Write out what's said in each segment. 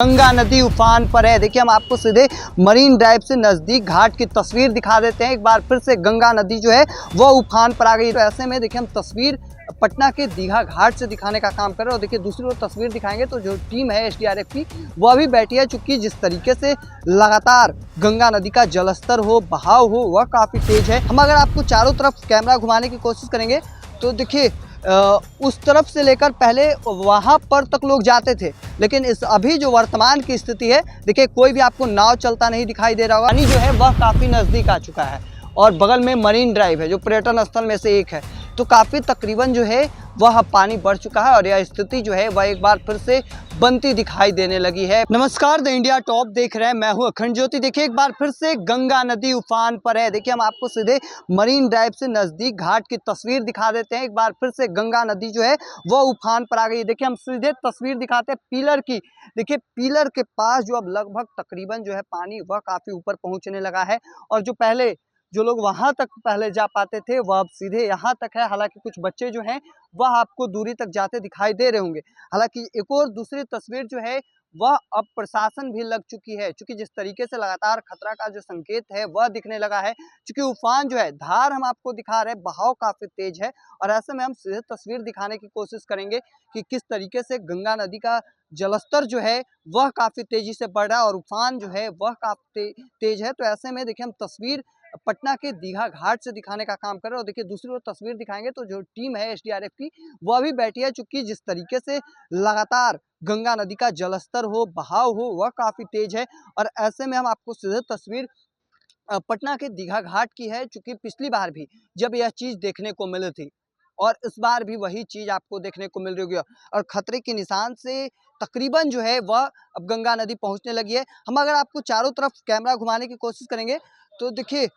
गंगा नदी उफान पर है। देखिए हम आपको सीधे मरीन ड्राइव से नज़दीक घाट की तस्वीर दिखा देते हैं। एक बार फिर से गंगा नदी जो है वो उफान पर आ गई। तो ऐसे में देखिए हम तस्वीर पटना के दीघा घाट से दिखाने का काम कर रहे हैं। और देखिए दूसरी ओर तस्वीर दिखाएंगे तो जो टीम है एसडीआरएफ की वह भी बैठी है, चूँकि जिस तरीके से लगातार गंगा नदी का जलस्तर हो, बहाव हो, वह काफ़ी तेज है। हम अगर आपको चारों तरफ कैमरा घुमाने की कोशिश करेंगे तो देखिए उस तरफ से लेकर पहले वहाँ पर तक लोग जाते थे, लेकिन इस अभी जो वर्तमान की स्थिति है, देखिए कोई भी आपको नाव चलता नहीं दिखाई दे रहा होगा। पानी जो है वह काफ़ी नज़दीक आ चुका है और बगल में मरीन ड्राइव है जो पर्यटन स्थल में से एक है। तो काफ़ी तकरीबन जो है वह पानी बढ़ चुका है और यह स्थिति जो है वह एक बार फिर से बनती दिखाई देने लगी है। नमस्कार, द इंडिया टॉप देख रहे हैं, मैं हूं अखंड ज्योति। देखिए एक बार फिर से गंगा नदी उफान पर है। देखिए हम आपको सीधे मरीन ड्राइव से नज़दीक घाट की तस्वीर दिखा देते हैं। एक बार फिर से गंगा नदी जो है वह उफान पर आ गई। देखिए हम सीधे तस्वीर दिखाते हैं पिलर की। देखिए पिलर के पास जो अब लगभग तकरीबन जो है पानी वह काफ़ी ऊपर पहुँचने लगा है और जो पहले जो लोग वहां तक पहले जा पाते थे वह अब सीधे यहाँ तक है। हालांकि कुछ बच्चे जो हैं वह आपको दूरी तक जाते दिखाई दे रहे होंगे। हालांकि एक और दूसरी तस्वीर जो है वह अब प्रशासन भी लग चुकी है, क्योंकि जिस तरीके से लगातार खतरा का जो संकेत है वह दिखने लगा है। क्योंकि उफान जो है धार हम आपको दिखा रहे हैं, बहाव काफी तेज है और ऐसे में हम सीधे तस्वीर दिखाने की कोशिश करेंगे कि किस तरीके से गंगा नदी का जलस्तर जो है वह काफी तेजी से बढ़ रहा है और उफान जो है वह काफी तेज है। तो ऐसे में देखिए हम तस्वीर पटना के दीघा घाट से दिखाने का काम कर रहे हैं। और देखिए दूसरी ओर तस्वीर दिखाएंगे तो जो टीम है एसडीआरएफ की वह भी बैठी है, चूंकि जिस तरीके से लगातार गंगा नदी का जलस्तर हो, बहाव हो, वह काफी तेज है। और ऐसे में हम आपको सीधे तस्वीर पटना के दीघा घाट की है, चूंकि पिछली बार भी जब यह चीज देखने को मिली थी और इस बार भी वही चीज आपको देखने को मिल रही होगी और खतरे के निशान से तकरीबन जो है वह अब गंगा नदी पहुंचने लगी है। हम अगर आपको चारों तरफ कैमरा घुमाने की कोशिश करेंगे तो देखिए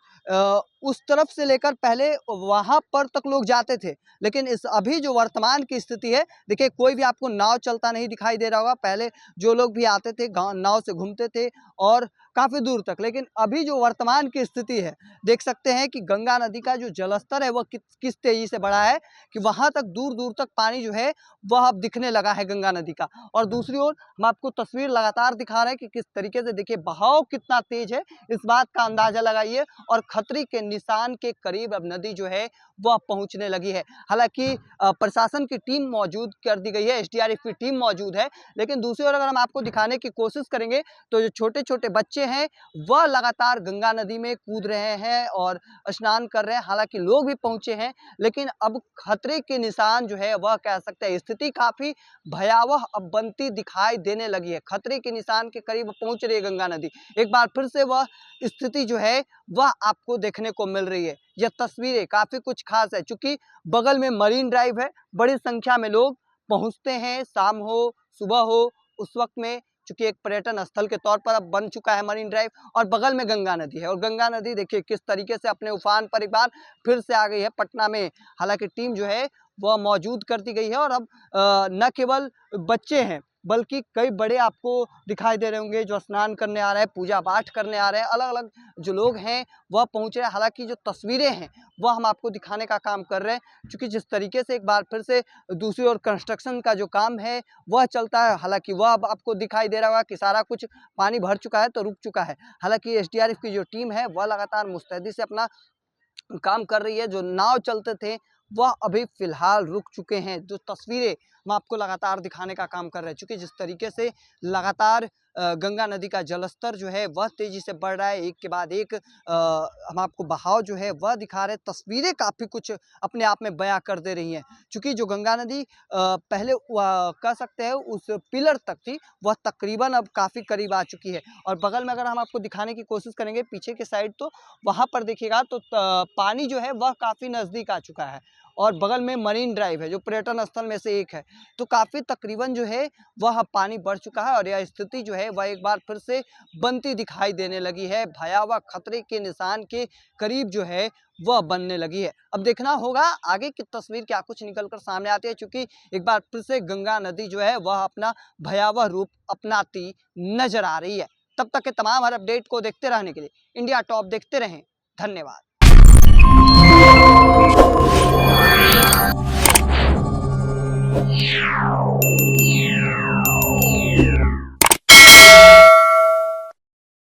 उस तरफ से लेकर पहले वहां पर तक लोग जाते थे, लेकिन इस अभी जो वर्तमान की स्थिति है, देखिए कोई भी आपको नाव चलता नहीं दिखाई दे रहा होगा। पहले जो लोग भी आते थे गाँव नाव से घूमते थे और काफी दूर तक, लेकिन अभी जो वर्तमान की स्थिति है देख सकते हैं कि गंगा नदी का जो जलस्तर है वह किस तेजी से बढ़ा है कि वहां तक दूर दूर तक पानी जो है वह अब दिखने लगा है गंगा नदी का। और दूसरी ओर हम आपको तस्वीर लगातार दिखा रहे हैं कि किस तरीके से देखिए बहाव कितना तेज है, इस बात का अंदाजा लगाइए। और खतरे के निशान के करीब अब नदी जो है वह पहुंचने लगी है। हालांकि प्रशासन की टीम मौजूद कर दी गई है, एसडीआरएफ की टीम मौजूद है, लेकिन दूसरी ओर अगर हम आपको दिखाने की कोशिश करेंगे तो जो छोटे छोटे बच्चे हैं वह लगातार गंगा नदी में कूद रहे हैं और स्नान कर रहे हैं। हालांकि लोग भी पहुंचे हैं, लेकिन अब खतरे के निशान जो है वह कह सकते हैं स्थिति काफी भयावह अब बनती दिखाई देने लगी है। खतरे के निशान के करीब पहुंच रही है गंगा नदी। एक बार फिर से वह स्थिति जो है वह आपको देखने को मिल रही है। यह तस्वीरें काफी कुछ खास है, क्योंकि बगल में मरीन ड्राइव है, बड़ी संख्या में लोग पहुंचते हैं, शाम हो सुबह हो उस वक्त में, चूंकि एक पर्यटन स्थल के तौर पर अब बन चुका है मरीन ड्राइव। और बगल में गंगा नदी है और गंगा नदी देखिए किस तरीके से अपने उफान पर एक बार फिर से आ गई है पटना में। हालांकि टीम जो है वह मौजूद कर दी गई है और अब न केवल बच्चे हैं बल्कि कई बड़े आपको दिखाई दे रहे होंगे जो स्नान करने आ रहे हैं, पूजा पाठ करने आ रहे हैं, अलग अलग जो लोग हैं वह पहुंच रहे हैं। हालांकि जो तस्वीरें हैं वह हम आपको दिखाने का काम कर रहे हैं, क्योंकि जिस तरीके से एक बार फिर से दूसरी ओर कंस्ट्रक्शन का जो काम है वह चलता है। हालांकि वह अब आपको दिखाई दे रहा होगा कि सारा कुछ पानी भर चुका है तो रुक चुका है। हालांकि एसडीआरएफ की जो टीम है वह लगातार मुस्तैदी से अपना काम कर रही है। जो नाव चलते थे वह अभी फिलहाल रुक चुके हैं। जो तस्वीरें हम आपको लगातार दिखाने का काम कर रहे हैं, क्योंकि जिस तरीके से लगातार गंगा नदी का जलस्तर जो है वह तेजी से बढ़ रहा है, एक के बाद एक हम आपको बहाव जो है वह दिखा रहे हैं। तस्वीरें काफ़ी कुछ अपने आप में बयां कर दे रही हैं, क्योंकि जो गंगा नदी पहले कह सकते हैं उस पिलर तक थी वह तकरीबन अब काफ़ी करीब आ चुकी है। और बगल में अगर हम आपको दिखाने की कोशिश करेंगे पीछे के साइड तो वहाँ पर देखिएगा तो पानी जो है वह काफ़ी नज़दीक आ चुका है और बगल में मरीन ड्राइव है जो पर्यटन स्थल में से एक है। तो काफ़ी तकरीबन जो है वह पानी बढ़ चुका है और यह स्थिति जो है वह एक बार फिर से बनती दिखाई देने लगी है। भयावह खतरे के निशान के करीब जो है वह बनने लगी है। अब देखना होगा आगे की तस्वीर क्या कुछ निकल कर सामने आती है, क्योंकि एक बार फिर से गंगा नदी जो है वह अपना भयावह रूप अपनाती नजर आ रही है। तब तक के तमाम हर अपडेट को देखते रहने के लिए इंडिया टॉप देखते रहें। धन्यवाद। Yeah.